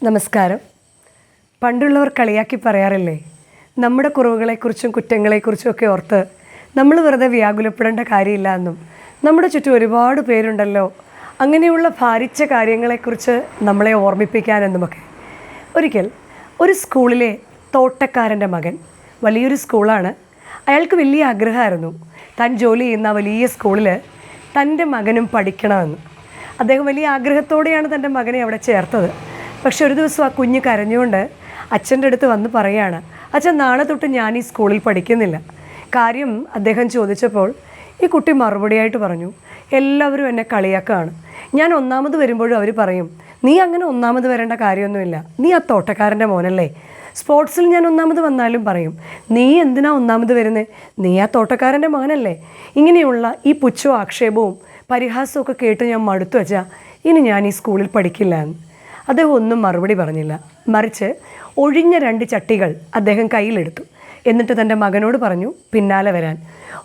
നമസ്കാരം. പണ്ടുള്ളവർ കളിയാക്കി പറയാറില്ലേ, നമ്മുടെ കുറവുകളെക്കുറിച്ചും കുറ്റങ്ങളെക്കുറിച്ചും ഒക്കെ ഓർത്ത് നമ്മൾ വെറുതെ വ്യാകുലപ്പെടേണ്ട കാര്യമില്ല എന്നും, നമ്മുടെ ചുറ്റും ഒരുപാട് പേരുണ്ടല്ലോ അങ്ങനെയുള്ള ഭാരിച്ച കാര്യങ്ങളെക്കുറിച്ച് നമ്മളെ ഓർമ്മിപ്പിക്കാനെന്നുമൊക്കെ. ഒരിക്കൽ ഒരു സ്കൂളിലെ തോട്ടക്കാരൻ്റെ മകൻ, വലിയൊരു സ്കൂളാണ്, അയാൾക്ക് വലിയ ആഗ്രഹമായിരുന്നു താൻ ജോലി ചെയ്യുന്ന വലിയ സ്കൂളിൽ തൻ്റെ മകനും പഠിക്കണമെന്ന്. അദ്ദേഹം വലിയ ആഗ്രഹത്തോടെയാണ് തൻ്റെ മകനെ അവിടെ ചേർത്തത്. പക്ഷെ ഒരു ദിവസം ആ കുഞ്ഞ് കരഞ്ഞുകൊണ്ട് അച്ഛൻ്റെ അടുത്ത് വന്ന് പറയുകയാണ്, അച്ഛൻ നാളെ തൊട്ട് ഞാൻ ഈ സ്കൂളിൽ പഠിക്കുന്നില്ല. കാര്യം അദ്ദേഹം ചോദിച്ചപ്പോൾ ഈ കുട്ടി മറുപടിയായിട്ട് പറഞ്ഞു, എല്ലാവരും എന്നെ കളിയാക്കാണ്. ഞാൻ ഒന്നാമത് വരുമ്പോഴും അവർ പറയും, നീ അങ്ങനെ ഒന്നാമത് വരേണ്ട കാര്യമൊന്നുമില്ല, നീ ആ തോട്ടക്കാരൻ്റെ മോനല്ലേ. സ്പോർട്സിൽ ഞാൻ ഒന്നാമത് വന്നാലും പറയും, നീ എന്തിനാ ഒന്നാമത് വരുന്നത്, നീ ആ തോട്ടക്കാരൻ്റെ മകനല്ലേ. ഇങ്ങനെയുള്ള ഈ പുച്ഛവും ആക്ഷേപവും പരിഹാസവും ഒക്കെ കേട്ട് ഞാൻ മടുത്തു വച്ചാൽ ഇനി ഞാൻ ഈ സ്കൂളിൽ പഠിക്കില്ല എന്ന്. അദ്ദേഹം ഒന്നും മറുപടി പറഞ്ഞില്ല. മറിച്ച് ഒഴിഞ്ഞ 2 ചട്ടികൾ അദ്ദേഹം കയ്യിലെടുത്തു. എന്നിട്ട് തൻ്റെ മകനോട് പറഞ്ഞു പിന്നാലെ വരാൻ.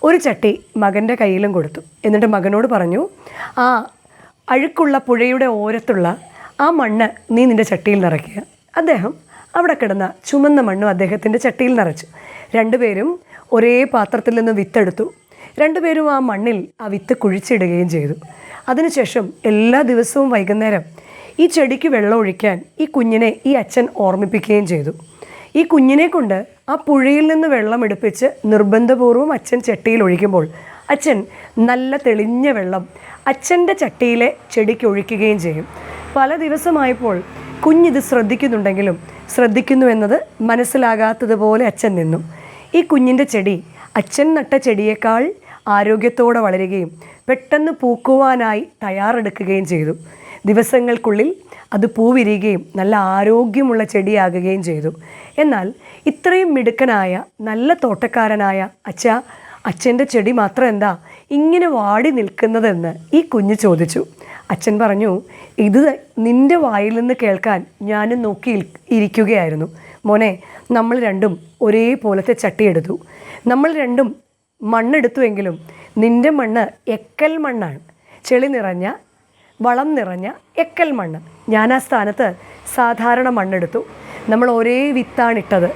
ഒരു ചട്ടി മകൻ്റെ കയ്യിലും കൊടുത്തു. എന്നിട്ട് മകനോട് പറഞ്ഞു, ആ അഴുക്കുള്ള പുഴയുടെ ഓരത്തുള്ള ആ മണ്ണ് നീ നിൻ്റെ ചട്ടിയിൽ നിറയ്ക്കുക. അദ്ദേഹം അവിടെ കിടന്ന ചുമന്ന മണ്ണും അദ്ദേഹത്തിൻ്റെ ചട്ടിയിൽ നിറച്ചു. 2 പേരും ഒരേ പാത്രത്തിൽ നിന്ന് വിത്തെടുത്തു. 2 പേരും ആ മണ്ണിൽ ആ വിത്ത് കുഴിച്ചിടുകയും ചെയ്തു. അതിനുശേഷം എല്ലാ ദിവസവും വൈകുന്നേരം ഈ ചെടിക്ക് വെള്ളം ഒഴിക്കാൻ ഈ കുഞ്ഞിനെ ഈ അച്ഛൻ ഓർമ്മിപ്പിക്കുകയും ചെയ്തു. ഈ കുഞ്ഞിനെ കൊണ്ട് ആ പുഴയിൽ നിന്ന് വെള്ളം എടുപ്പിച്ച് നിർബന്ധപൂർവ്വം അച്ഛൻ ചട്ടിയിൽ ഒഴിക്കുമ്പോൾ അച്ഛൻ നല്ല തെളിഞ്ഞ വെള്ളം അച്ഛൻ്റെ ചട്ടിയിലെ ചെടിക്ക് ഒഴിക്കുകയും ചെയ്യും. പല ദിവസമായപ്പോൾ കുഞ്ഞിത് ശ്രദ്ധിക്കുന്നുണ്ടെങ്കിലും ശ്രദ്ധിക്കുന്നു എന്നത് മനസ്സിലാകാത്തതുപോലെ അച്ഛൻ നിന്നു. ഈ കുഞ്ഞിൻ്റെ ചെടി അച്ഛൻ നട്ട ചെടിയേക്കാൾ ആരോഗ്യത്തോടെ വളരുകയും പെട്ടെന്ന് പൂക്കുവാനായി തയ്യാറെടുക്കുകയും ചെയ്തു. ദിവസങ്ങൾക്കുള്ളിൽ അത് പൂവിരിയുകയും നല്ല ആരോഗ്യമുള്ള ചെടിയാകുകയും ചെയ്തു. എന്നാൽ ഇത്രയും മിടുക്കനായ നല്ല തോട്ടക്കാരനായ അച്ഛൻ്റെ ചെടി മാത്രം എന്താ ഇങ്ങനെ വാടി നിൽക്കുന്നതെന്ന് ഈ കുഞ്ഞ് ചോദിച്ചു. അച്ഛൻ പറഞ്ഞു, ഇത് നിൻ്റെ വായിൽ നിന്ന് കേൾക്കാൻ ഞാനും നോക്കി ഇരിക്കുകയായിരുന്നു. മോനെ, നമ്മൾ രണ്ടും ഒരേപോലത്തെ ചട്ടിയെടുത്തു, നമ്മൾ രണ്ടും മണ്ണെടുത്തുവെങ്കിലും നിൻ്റെ മണ്ണ് എക്കൽ മണ്ണാണ്, ചെളി നിറഞ്ഞ വളം നിറഞ്ഞ എക്കൽ മണ്ണ്. ഞാൻ ആ സ്ഥാനത്ത് സാധാരണ മണ്ണെടുത്തു. നമ്മൾ ഒരേ വിത്താണിട്ടത്.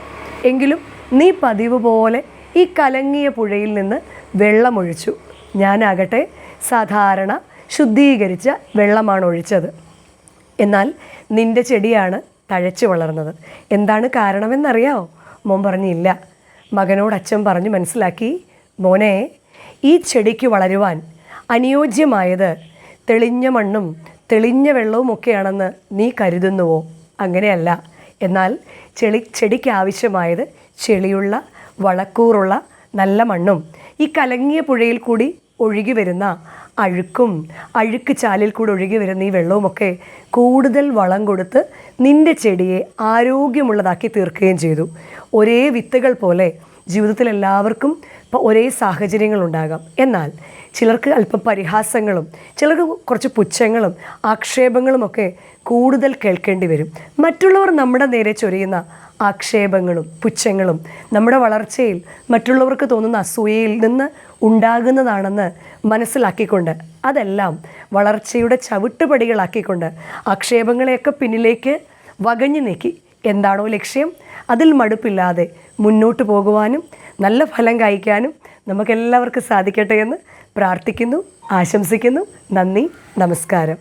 എങ്കിലും നീ പതിവ് പോലെ ഈ കലങ്ങിയ പുഴയിൽ നിന്ന് വെള്ളമൊഴിച്ചു. ഞാനാകട്ടെ സാധാരണ ശുദ്ധീകരിച്ച വെള്ളമാണ് ഒഴിച്ചത്. എന്നാൽ നിൻ്റെ ചെടിയാണ് തഴച്ചു വളർന്നത്. എന്താണ് കാരണമെന്നറിയാമോ? മോൻ പറഞ്ഞില്ല. മകനോട് അച്ഛൻ പറഞ്ഞു മനസ്സിലാക്കി, മോനെ, ഈ ചെടിക്ക് വളരുവാൻ അനുയോജ്യമായത് തെളിഞ്ഞ മണ്ണും തെളിഞ്ഞ വെള്ളവും ഒക്കെയാണെന്ന് നീ കരുതുന്നുവോ? അങ്ങനെയല്ല. എന്നാൽ ചെടിക്ക് ആവശ്യമായത് ചെളിയുള്ള വളക്കൂറുള്ള നല്ല മണ്ണും ഈ കലങ്ങിയ പുഴയിൽ കൂടി ഒഴുകി വരുന്ന അഴുക്ക് ചാലിൽ കൂടി ഒഴുകി വരുന്ന ഈ വെള്ളവുമൊക്കെ കൂടുതൽ വളം കൊടുത്ത് നിൻ്റെ ചെടിയെ ആരോഗ്യമുള്ളതാക്കി തീർക്കുകയും ചെയ്തു. ഒരേ വിത്തുകൾ പോലെ ജീവിതത്തിൽ എല്ലാവർക്കും ഒരേ സാഹചര്യങ്ങളുണ്ടാകാം. എന്നാൽ ചിലർക്ക് അല്പം പരിഹാസങ്ങളും ചിലർക്ക് കുറച്ച് പുച്ഛങ്ങളും ആക്ഷേപങ്ങളുമൊക്കെ കൂടുതൽ കേൾക്കേണ്ടി വരും. മറ്റുള്ളവർ നമ്മുടെ നേരെ ചൊരിയുന്ന ആക്ഷേപങ്ങളും പുച്ഛങ്ങളും നമ്മുടെ വളർച്ചയിൽ മറ്റുള്ളവർക്ക് തോന്നുന്ന അസൂയയിൽ നിന്ന് ഉണ്ടാകുന്നതാണെന്ന് മനസ്സിലാക്കിക്കൊണ്ട് അതെല്ലാം വളർച്ചയുടെ ചവിട്ടുപടികളാക്കിക്കൊണ്ട് ആക്ഷേപങ്ങളെയൊക്കെ പിന്നിലേക്ക് വകഞ്ഞു നീക്കി എന്താണോ ലക്ഷ്യം അതിൽ മടുപ്പില്ലാതെ മുന്നോട്ട് പോകുവാനും നല്ല ഫലം കായ്ക്കാനും നമുക്കെല്ലാവർക്കും സാധിക്കട്ടെ എന്ന് പ്രാർത്ഥിക്കുന്നു, ആശംസിക്കുന്നു. നന്ദി, നമസ്കാരം.